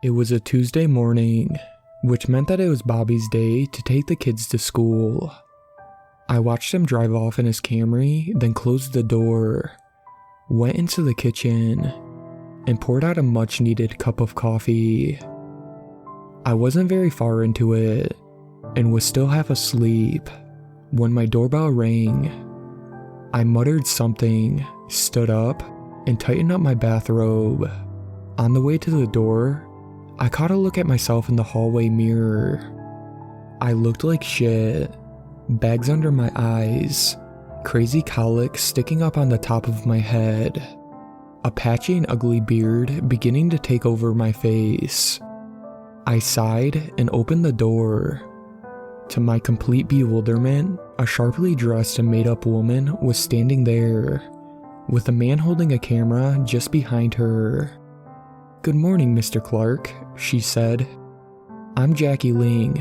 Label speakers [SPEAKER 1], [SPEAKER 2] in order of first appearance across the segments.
[SPEAKER 1] It was a Tuesday morning, which meant that it was Bobby's day to take the kids to school. I watched him drive off in his Camry, then closed the door, went into the kitchen, and poured out a much-needed cup of coffee. I wasn't very far into it, and was still half asleep, when my doorbell rang. I muttered something, stood up, and tightened up my bathrobe. On the way to the door, I caught a look at myself in the hallway mirror. I looked like shit. Bags under my eyes, crazy colic sticking up on the top of my head, a patchy and ugly beard beginning to take over my face. I sighed and opened the door. To my complete bewilderment, a sharply dressed and made-up woman was standing there, with a man holding a camera just behind her. "Good morning, Mr. Clark," she said. "I'm Jackie Ling,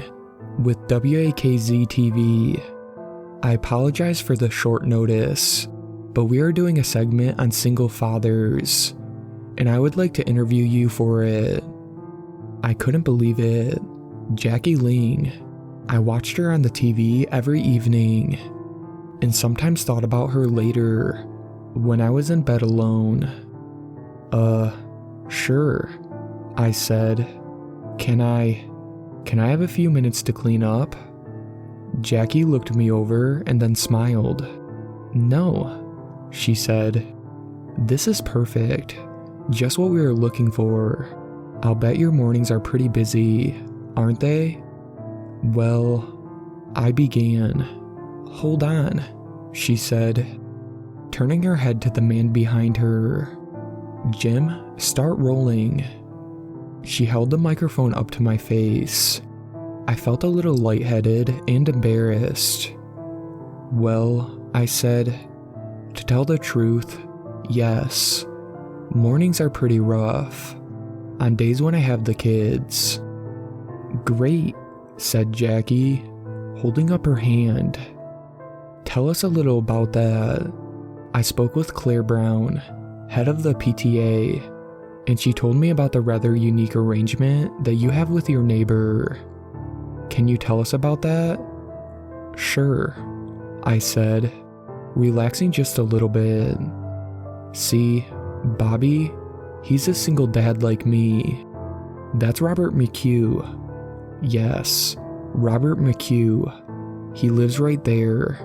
[SPEAKER 1] with WAKZ TV. I apologize for the short notice, but we are doing a segment on single fathers, and I would like to interview you for it." I couldn't believe it. Jackie Ling. I watched her on the TV every evening, and sometimes thought about her later, when I was in bed alone. Sure, I said. Can I have a few minutes to clean up?" Jackie looked me over and then smiled. "No," she said. "This is perfect. Just what we were looking for. I'll bet your mornings are pretty busy, aren't they?" "Well," I began. "Hold on," she said, turning her head to the man behind her. "Jim, start rolling." She held the microphone up to my face. I felt a little lightheaded and embarrassed. "Well," I said, "to tell the truth, yes. Mornings are pretty rough, on days when I have the kids." "Great," said Jackie, holding up her hand. "Tell us a little about that." I spoke with Claire Brown, head of the PTA, and she told me about the rather unique arrangement that you have with your neighbor. "Can you tell us about that?" "Sure," I said, relaxing just a little bit. "See, Bobby, he's a single dad like me. That's Robert McHugh. Yes, Robert McHugh. He lives right there,"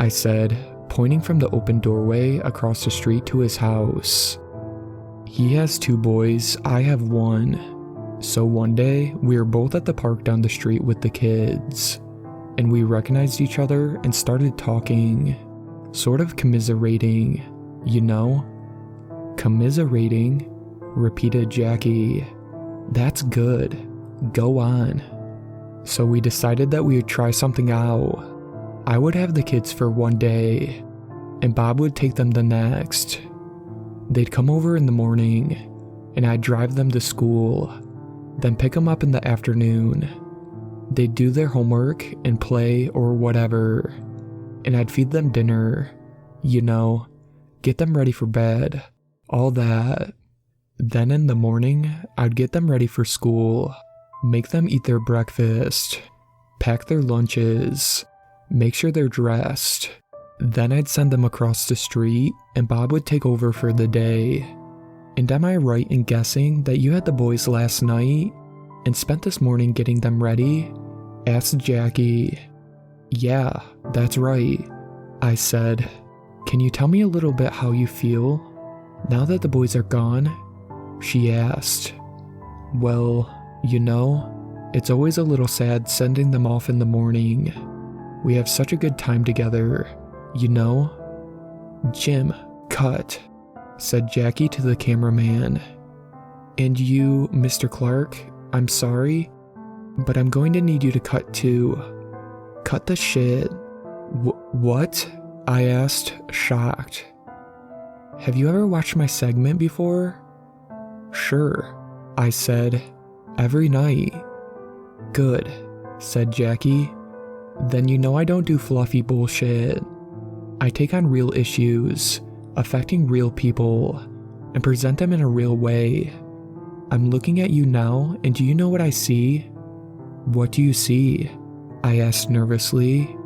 [SPEAKER 1] I said, pointing from the open doorway across the street to his house. "He has 2 boys, I have 1. So one day, we were both at the park down the street with the kids, and we recognized each other and started talking, sort of commiserating, you know?" "Commiserating?" repeated Jackie. "That's good. Go on." "So we decided that we would try something out. I would have the kids for one day, and Bob would take them the next. They'd come over in the morning, and I'd drive them to school, then pick them up in the afternoon. They'd do their homework and play or whatever, and I'd feed them dinner, you know, get them ready for bed, all that. Then in the morning, I'd get them ready for school, make them eat their breakfast, pack their lunches, make sure they're dressed. Then I'd send them across the street, and Bob would take over for the day. And am I right in guessing that you had the boys last night and spent this morning getting them ready?" asked Jackie. "Yeah, that's right," I said. "Can you tell me a little bit how you feel now that the boys are gone?" she asked. "Well, you know, it's always a little sad sending them off in the morning. We have such a good time together, you know?" "Jim, cut," said Jackie to the cameraman. "And you, Mr. Clark, I'm sorry, but I'm going to need you to cut too. Cut the shit." What? I asked, shocked. "Have you ever watched my segment before?" "Sure," I said, "every night." "Good," said Jackie. "Then you know I don't do fluffy bullshit. I take on real issues, affecting real people, and present them in a real way. I'm looking at you now, and do you know what I see? What do you see? I asked nervously.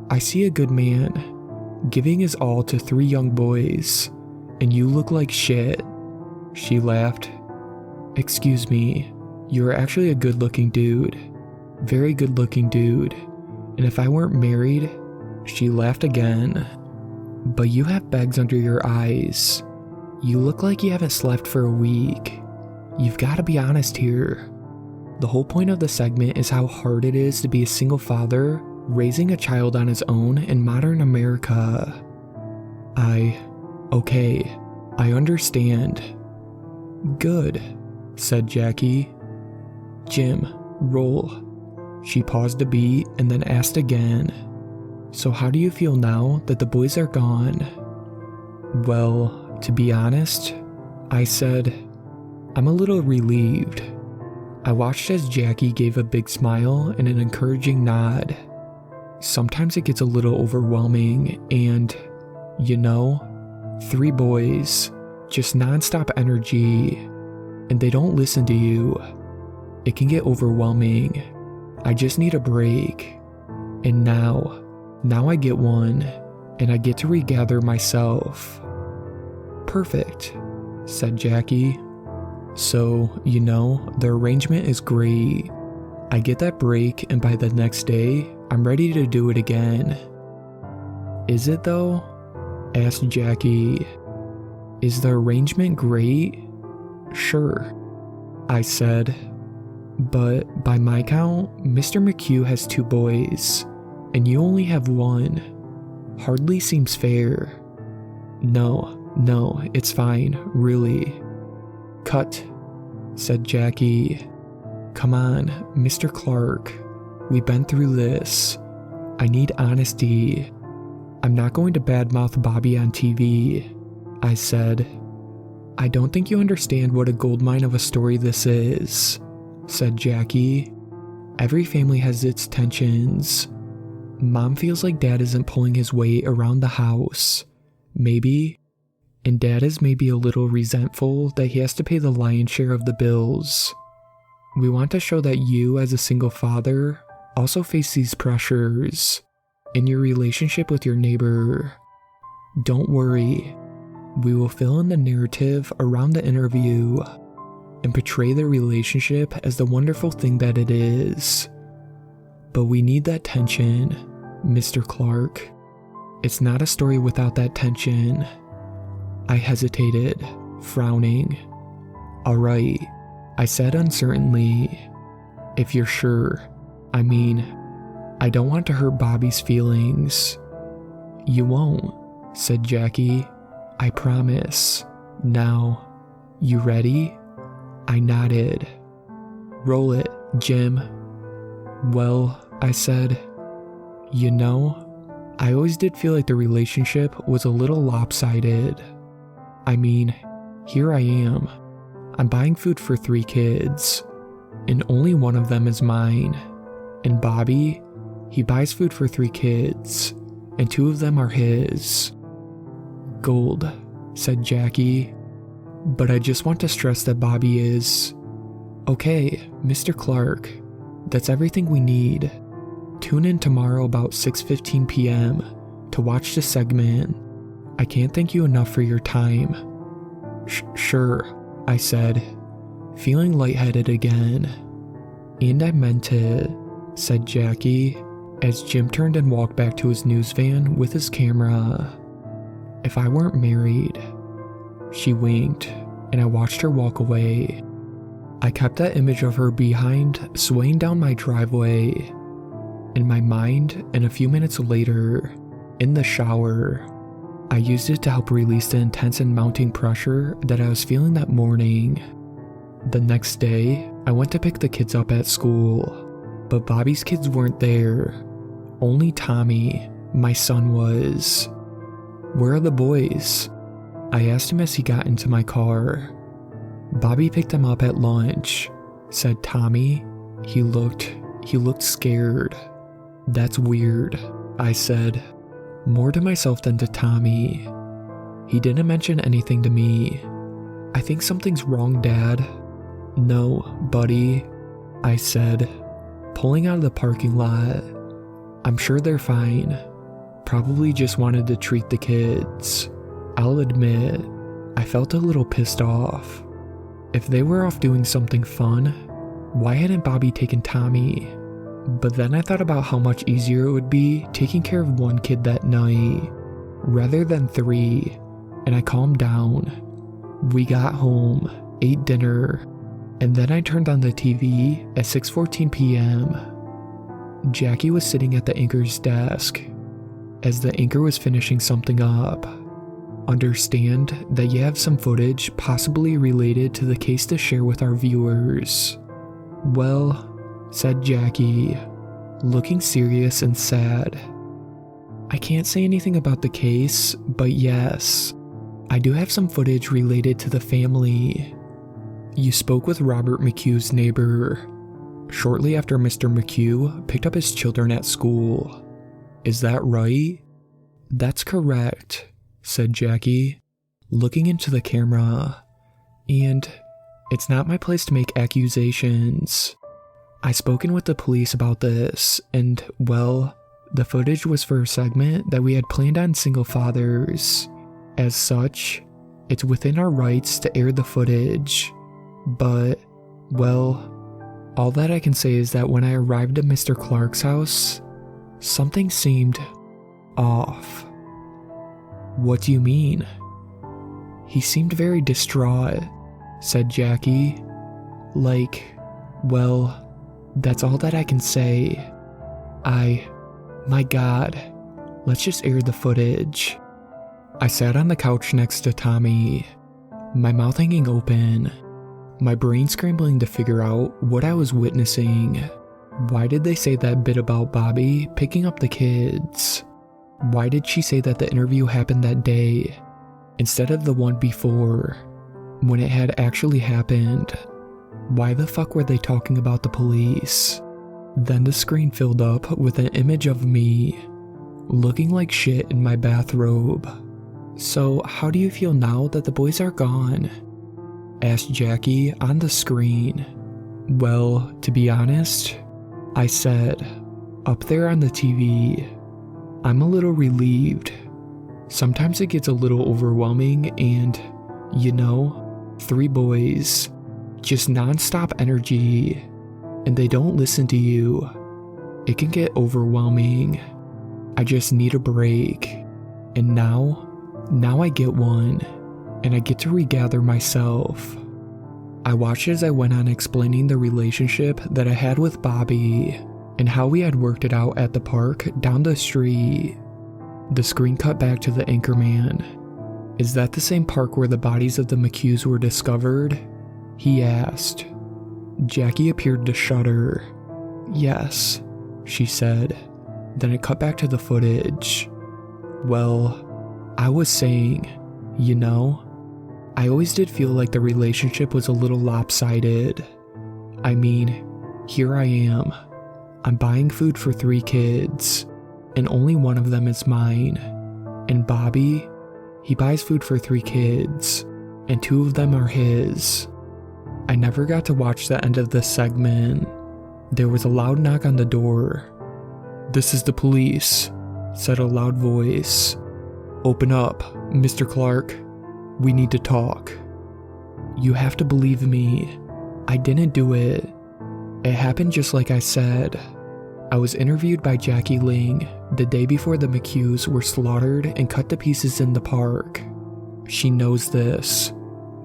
[SPEAKER 1] I see a good man, giving his all to 3 young boys, and you look like shit. She laughed. Excuse me, you're actually a good-looking dude. Very good-looking dude. And if I weren't married, she laughed again. But you have bags under your eyes. You look like you haven't slept for a week. You've got to be honest here. The whole point of the segment is how hard it is to be a single father raising a child on his own in modern America. Okay, I understand. Good, said Jackie. Jim, roll. She paused a beat and then asked again. So how do you feel now that the boys are gone? Well, to be honest, I said, I'm a little relieved. I watched as Jackie gave a big smile and an encouraging nod. Sometimes it gets a little overwhelming and, 3 boys, just nonstop energy, and they don't listen to you. It can get overwhelming. I just need a break. And now I get one, and I get to regather myself. Perfect, said Jackie. So, the arrangement is great. I get that break, and by the next day, I'm ready to do it again. Is it though? Asked Jackie. Is the arrangement great? Sure, I said. But by my count, Mr. McHugh has 2 boys, and you only have 1. Hardly seems fair. No, it's fine, really. Cut, said Jackie. Come on, Mr. Clark. We've been through this. I need honesty. I'm not going to badmouth Bobby on TV, I said. I don't think you understand what a goldmine of a story this is, said Jackie. Every family has its tensions. Mom feels like Dad isn't pulling his weight around the house. Maybe. And Dad is maybe a little resentful that he has to pay the lion's share of the bills. We want to show that you, as a single father, also face these pressures in your relationship with your neighbor. Don't worry. We will fill in the narrative around the interview and portray the relationship as the wonderful thing that it is. But we need that tension, Mr. Clark. It's not a story without that tension. I hesitated, frowning. All right, I said uncertainly. If you're sure. I don't want to hurt Bobby's feelings. You won't, said Jackie. I promise. Now, you ready? I nodded. Roll it, Jim. Well, I said, I always did feel like the relationship was a little lopsided. Here I am. I'm buying food for 3 kids, and only one of them is mine. And Bobby, he buys food for 3 kids, and 2 of them are his. Gold, said Jackie. But I just want to stress that Bobby is... Okay, Mr. Clark, that's everything we need. Tune in tomorrow about 6:15 p.m. to watch the segment. I can't thank you enough for your time. Sure, I said, feeling lightheaded again. And I meant it, said Jackie, as Jim turned and walked back to his news van with his camera. If I weren't married. She winked, and I watched her walk away. I kept that image of her behind swaying down my driveway in my mind, and a few minutes later, in the shower, I used it to help release the intense and mounting pressure that I was feeling that morning. The next day, I went to pick the kids up at school, but Bobby's kids weren't there. Only Tommy, my son, was. Where are the boys? I asked him as he got into my car. Bobby picked him up at lunch, said Tommy. He looked scared. That's weird, I said, more to myself than to Tommy. He didn't mention anything to me. I think something's wrong, Dad, "No, buddy," I said, pulling out of the parking lot. "I'm sure they're fine. Probably just wanted to treat the kids." I'll admit, I felt a little pissed off. If they were off doing something fun, why hadn't Bobby taken Tommy? But then I thought about how much easier it would be taking care of one kid that night, rather than 3, and I calmed down. We got home, ate dinner, and then I turned on the TV at 6:14 p.m. Jackie was sitting at the anchor's desk, as the anchor was finishing something up. "Understand that you have some footage possibly related to the case to share with our viewers." "Well," said Jackie, looking serious and sad. "I can't say anything about the case, but yes, I do have some footage related to the family. You spoke with Robert McHugh's neighbor shortly after Mr. McHugh picked up his children at school. Is that right?" "That's correct," said Jackie, looking into the camera. "And it's not my place to make accusations. I've spoken with the police about this, and, well, the footage was for a segment that we had planned on single fathers. As such, it's within our rights to air the footage. But, well, all that I can say is that when I arrived at Mr. Clark's house, something seemed off." "What do you mean?" "He seemed very distraught," said Jackie. Well, that's all that I can say. My God, let's just air the footage." I sat on the couch next to Tommy, my mouth hanging open, my brain scrambling to figure out what I was witnessing. Why did they say that bit about Bobby picking up the kids? Why did she say that the interview happened that day, instead of the one before, when it had actually happened? Why the fuck were they talking about the police? Then the screen filled up with an image of me, looking like shit in my bathrobe. "So how do you feel now that the boys are gone?" asked Jackie on the screen. "Well, to be honest," I said, up there on the TV, "I'm a little relieved. Sometimes it gets a little overwhelming and, 3 boys, just non-stop energy, and they don't listen to you. It can get overwhelming. I just need a break. And now I get one, and I get to regather myself." I watched as I went on explaining the relationship that I had with Bobby, and how we had worked it out at the park down the street. The screen cut back to the anchorman. "Is that the same park where the bodies of the McHughs were discovered?" he asked. Jackie appeared to shudder. "Yes," she said. Then it cut back to the footage. "Well, I was saying, I always did feel like the relationship was a little lopsided. I mean, here I am. I'm buying food for 3 kids, and only one of them is mine. And Bobby, he buys food for 3 kids, and 2 of them are his." I never got to watch the end of this segment. There was a loud knock on the door. "This is the police," said a loud voice. "Open up, Mr. Clark. We need to talk." "You have to believe me. I didn't do it. It happened just like I said. I was interviewed by Jackie Ling the day before the McHughs were slaughtered and cut to pieces in the park. She knows this,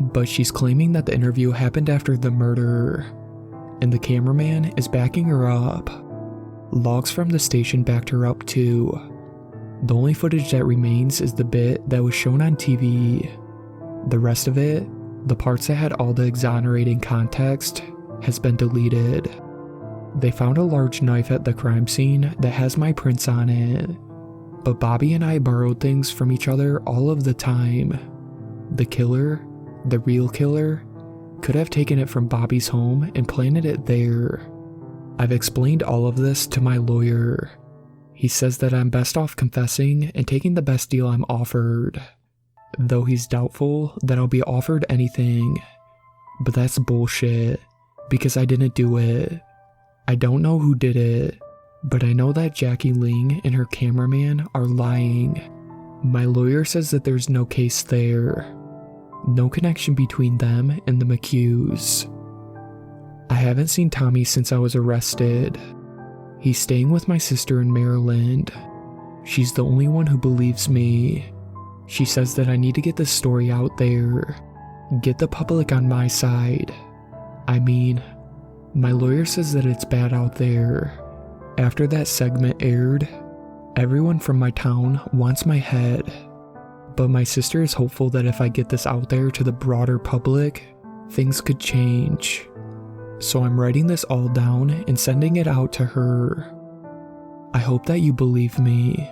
[SPEAKER 1] but she's claiming that the interview happened after the murder, and the cameraman is backing her up. Logs from the station backed her up too. The only footage that remains is the bit that was shown on TV. The rest of it, the parts that had all the exonerating context, has been deleted. They found a large knife at the crime scene that has my prints on it, but Bobby and I borrowed things from each other all of the time. The killer, the real killer, could have taken it from Bobby's home and planted it there. I've explained all of this to my lawyer. He says that I'm best off confessing and taking the best deal I'm offered, though he's doubtful that I'll be offered anything. But that's bullshit, because I didn't do it. I don't know who did it, but I know that Jackie Ling and her cameraman are lying. My lawyer says that there's no case there. No connection between them and the McHughes. I haven't seen Tommy since I was arrested. He's staying with my sister in Maryland. She's the only one who believes me. She says that I need to get this story out there. Get the public on my side. I mean, my lawyer says that it's bad out there. After that segment aired, everyone from my town wants my head. But my sister is hopeful that if I get this out there to the broader public, things could change. So I'm writing this all down and sending it out to her. I hope that you believe me.